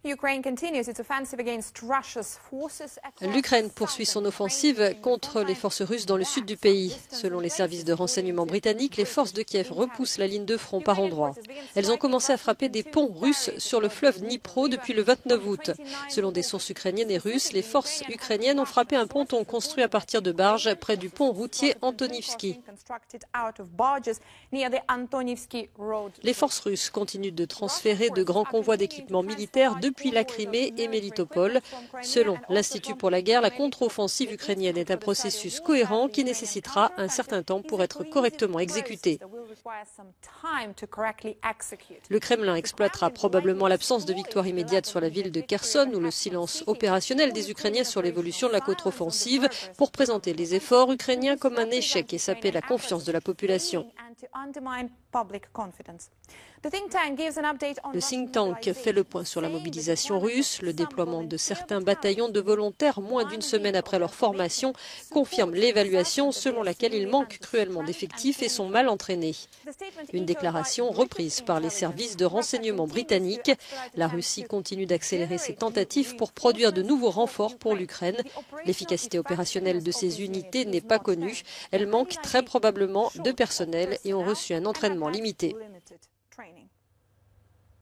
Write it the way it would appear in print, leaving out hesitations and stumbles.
L'Ukraine poursuit son offensive contre les forces russes dans le sud du pays. Selon les services de renseignement britanniques, les forces de Kiev repoussent la ligne de front par endroits. Elles ont commencé à frapper des ponts russes sur le fleuve Dnipro depuis le 29 août. Selon des sources ukrainiennes et russes, les forces ukrainiennes ont frappé un ponton construit à partir de barges près du pont routier Antonivski. Les forces russes continuent de transférer de grands convois d'équipements militaires depuis la Crimée et Mélitopol. Selon l'Institut pour la guerre, la contre-offensive ukrainienne est un processus cohérent qui nécessitera un certain temps pour être correctement exécuté. Le Kremlin exploitera probablement l'absence de victoire immédiate sur la ville de Kherson ou le silence opérationnel des Ukrainiens sur l'évolution de la contre-offensive pour présenter les efforts ukrainiens comme un échec et saper la confiance de la population. Le think tank fait le point sur la mobilisation russe. Le déploiement de certains bataillons de volontaires moins d'une semaine après leur formation confirme l'évaluation selon laquelle ils manquent cruellement d'effectifs et sont mal entraînés. Une déclaration reprise par les services de renseignement britanniques. La Russie continue d'accélérer ses tentatives pour produire de nouveaux renforts pour l'Ukraine. L'efficacité opérationnelle de ces unités n'est pas connue. Elles manquent très probablement de personnel et ont reçu un entraînement limité.